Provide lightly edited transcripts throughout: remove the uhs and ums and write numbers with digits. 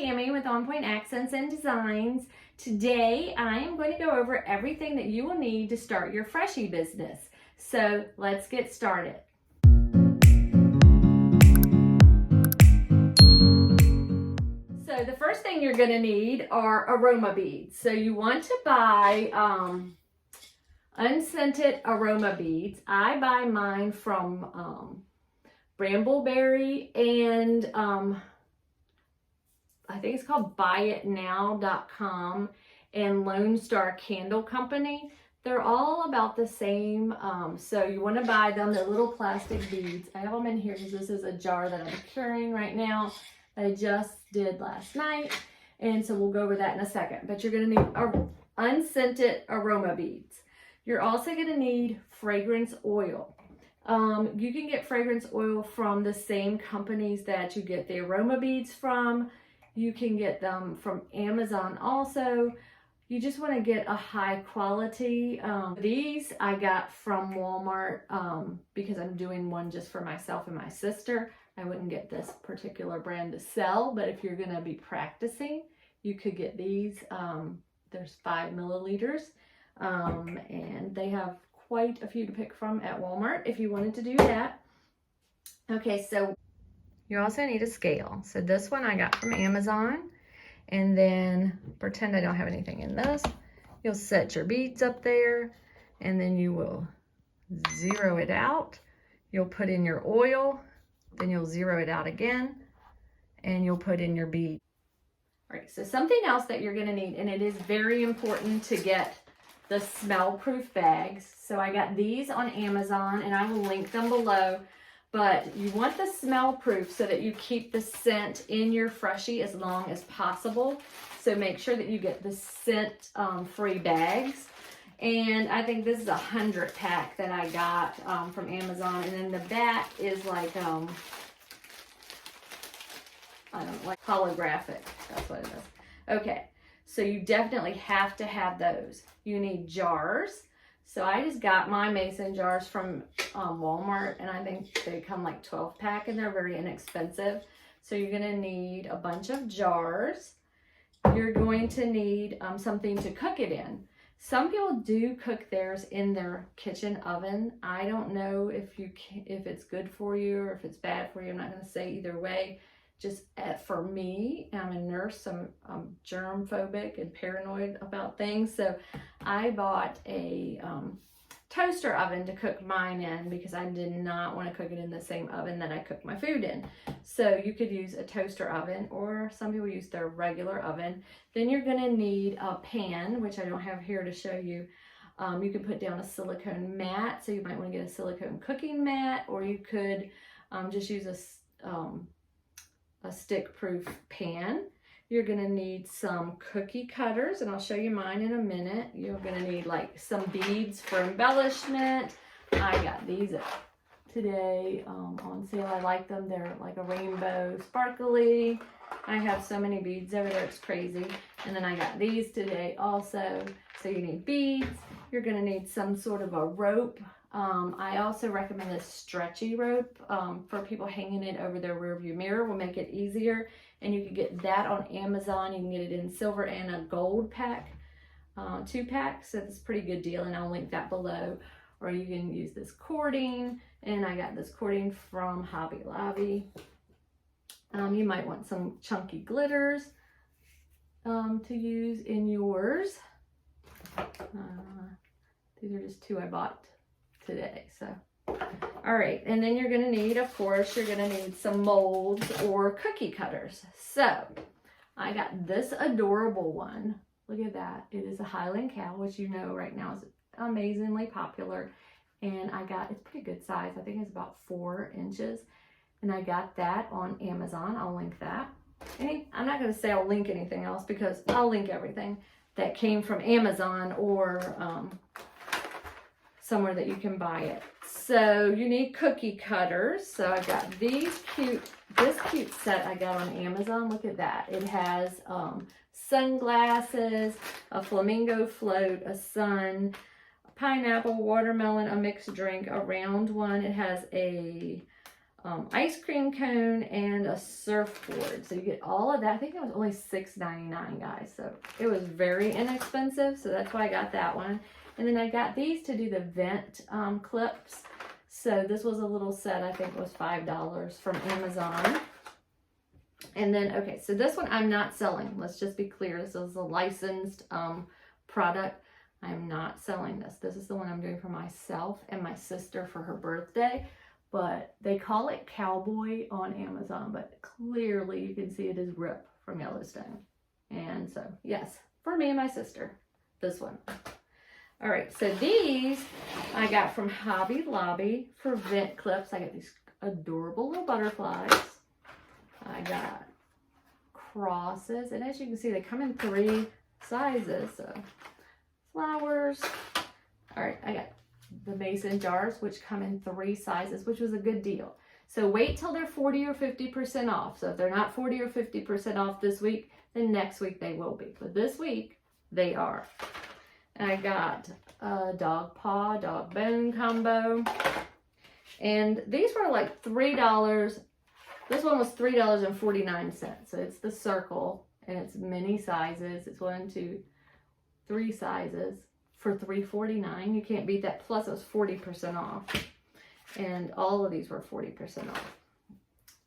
Tammy with On Point Accents and Designs. Today I am going to go over everything that you will need to start your Freshie business. So let's get started. So the first thing you're going to need are aroma beads. So you want to buy unscented aroma beads. I buy mine from Brambleberry and I think it's called buyitnow.com and Lone Star Candle Company. They're all about the same, so you want to buy them. They're little plastic beads. I have them in here because this is a jar that I'm carrying right now that I just did last night, and so we'll go over that in a second. But you're going to need unscented aroma beads. You're also going to need fragrance oil. You can get fragrance oil from the same companies that you get the aroma beads from. You can get them from Amazon also. You just want to get a high quality. These I got from Walmart because I'm doing one just for myself and my sister. I wouldn't get this particular brand to sell, but if you're going to be practicing, you could get these. There's 5 milliliters and they have quite a few to pick from at Walmart if you wanted to do that. Okay, so you also need a scale. So this one I got from Amazon, and then pretend I don't have anything in this. You'll set your beads up there, and then you will zero it out. You'll put in your oil, then you'll zero it out again, and you'll put in your bead. All right, so something else that you're gonna need, and it is very important to get the smell-proof bags. So I got these on Amazon, and I will link them below. But you want the smell proof so that you keep the scent in your Freshie as long as possible. So make sure that you get the scent free bags. And I think this is a 100 pack that I got from Amazon. And then the back is like, I don't know, like holographic. That's what it is. Okay, so you definitely have to have those. You need jars. So I just got my mason jars from Walmart, and I think they come like 12 pack, and they're very inexpensive. So you're going to need a bunch of jars. You're going to need something to cook it in. Some people do cook theirs in their kitchen oven. I don't know if it's good for you or if it's bad for you. I'm not going to say either way. Just for me, I'm a nurse, I'm germ phobic and paranoid about things. So I bought a toaster oven to cook mine in because I did not want to cook it in the same oven that I cook my food in. So you could use a toaster oven, or some people use their regular oven. Then you're going to need a pan, which I don't have here to show you. You can put down a silicone mat, so you might want to get a silicone cooking mat, or you could just use a stick-proof pan. You're gonna need some cookie cutters, and I'll show you mine in a minute. You're gonna need like some beads for embellishment. I got these today on sale. I like them. They're like a rainbow sparkly. I have so many beads over there, it's crazy. And then I got these today also. So you need beads. You're gonna need some sort of a rope. I also recommend this stretchy rope for people hanging it over their rear view mirror. Will make it easier, and you can get that on Amazon. You can get it in silver and a gold pack, 2-pack, so it's a pretty good deal, and I'll link that below. Or you can use this cording, and I got this cording from Hobby Lobby. You might want some chunky glitters to use in yours. These are just 2 I bought today. So all right, and then you're going to need, of course, you're going to need some molds or cookie cutters. So I got this adorable one. Look at that. It is a Highland cow, which you know right now is amazingly popular, and it's pretty good size. I think it's about 4 inches, and I got that on Amazon. I'll link that. And I'm not going to say I'll link anything else because I'll link everything that came from Amazon or somewhere that you can buy it. So you need cookie cutters. So I got this cute set I got on Amazon. Look at that. It has sunglasses, a flamingo float, a sun, a pineapple, watermelon, a mixed drink, a round one. It has a ice cream cone, and a surfboard. So you get all of that. I think it was only $6.99, guys. So it was very inexpensive. So that's why I got that one. And then I got these to do the vent clips. So this was a little set. I think it was $5 from Amazon. And then, okay, so this one I'm not selling. Let's just be clear. This is a licensed product. I'm not selling this. This is the one I'm doing for myself and my sister for her birthday. But they call it Cowboy on Amazon, but clearly you can see it is Rip from Yellowstone. And so, yes, for me and my sister, this one. All right, so these I got from Hobby Lobby for vent clips. I got these adorable little butterflies. I got crosses, and as you can see, they come in 3 sizes. So flowers. All right, I got the mason jars, which come in 3 sizes, which was a good deal. So wait till they're 40 or 50% off. So if they're not 40 or 50% off this week, then next week they will be. But this week, they are. And I got a dog paw, dog bone combo. And these were like $3. This one was $3.49. So it's the circle, and it's many sizes. It's 1, 2, 3 sizes for $3.49. You can't beat that. Plus it was 40% off. And all of these were 40% off.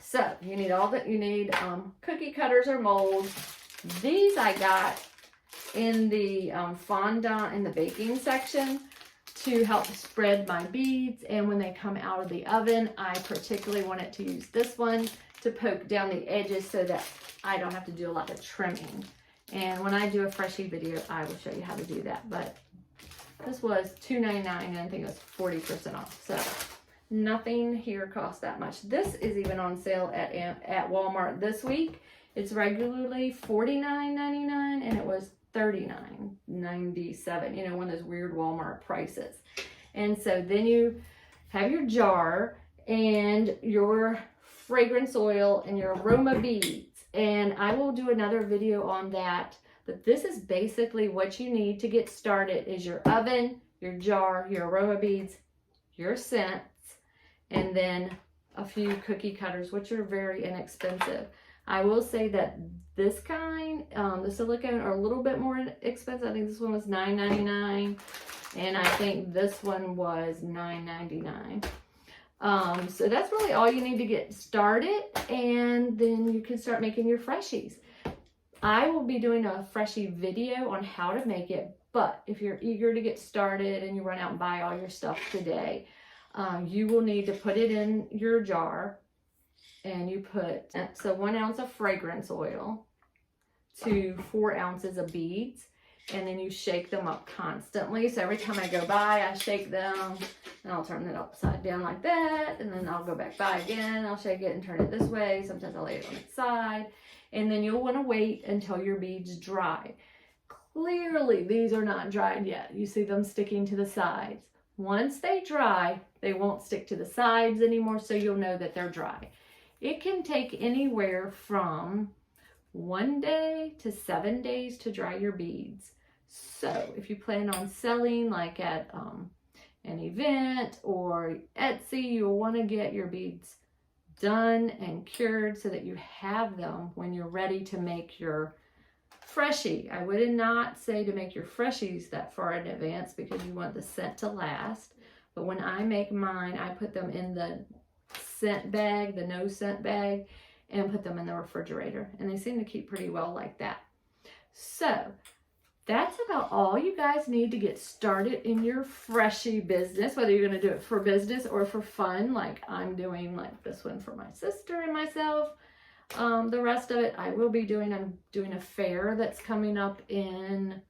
So you need all that you need. Cookie cutters or molds. These I got in the fondant in the baking section to help spread my beads. And when they come out of the oven, I particularly wanted to use this one to poke down the edges so that I don't have to do a lot of trimming. And when I do a Freshie video, I will show you how to do that. But this was $2.99 and I think it was 40% off. So nothing here costs that much. This is even on sale at Walmart this week. It's regularly $49.99 and it was $39.97. You know, one of those weird Walmart prices. And so then you have your jar and your fragrance oil and your aroma beads. And I will do another video on that. But this is basically what you need to get started is your oven, your jar, your aroma beads, your scents, and then a few cookie cutters, which are very inexpensive. I will say that this kind, the silicone, are a little bit more expensive. I think this one was $9.99, and I think this one was $9.99. So that's really all you need to get started, and then you can start making your Freshies. I will be doing a Freshie video on how to make it, but if you're eager to get started and you run out and buy all your stuff today, you will need to put it in your jar, and you put, so 1 ounce of fragrance oil to 4 ounces of beads, and then you shake them up constantly. So every time I go by, I shake them, and I'll turn it upside down like that, and then I'll go back by again, I'll shake it and turn it this way. Sometimes I'll lay it on its side, and then you'll want to wait until your beads dry. Clearly, these are not dried yet. You see them sticking to the sides. Once they dry, they won't stick to the sides anymore, so you'll know that they're dry. It can take anywhere from 1 day to 7 days to dry your beads. So if you plan on selling like at an event or Etsy, you'll want to get your beads done and cured so that you have them when you're ready to make your Freshie. I would not say to make your Freshies that far in advance because you want the scent to last. But when I make mine, I put them in the scent bag, the no scent bag, and put them in the refrigerator. And they seem to keep pretty well like that. So that's about all you guys need to get started in your Freshie business, whether you're going to do it for business or for fun, like I'm doing like this one for my sister and myself. The rest of it I will be doing. I'm doing a fair that's coming up in,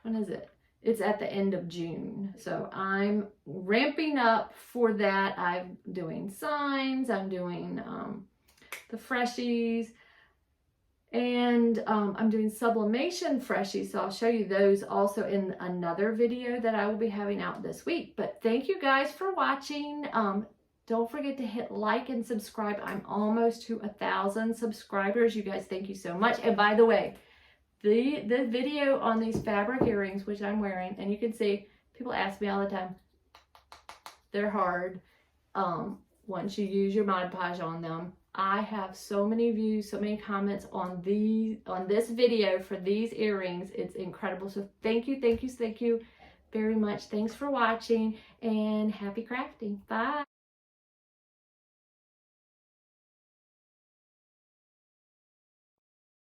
when is it? It's at the end of June. So I'm ramping up for that. I'm doing signs. I'm doing the Freshies. And I'm doing sublimation Freshies. So I'll show you those also in another video that I will be having out this week. But thank you guys for watching. Don't forget to hit like and subscribe. I'm almost to 1,000 subscribers. You guys, thank you so much. And by the way, the video on these fabric earrings, which I'm wearing, and you can see, people ask me all the time, they're hard. once you use your Mod Podge on them. I have so many views, so many comments on this video for these earrings. It's incredible. So thank you very much. Thanks for watching, and happy crafting. Bye.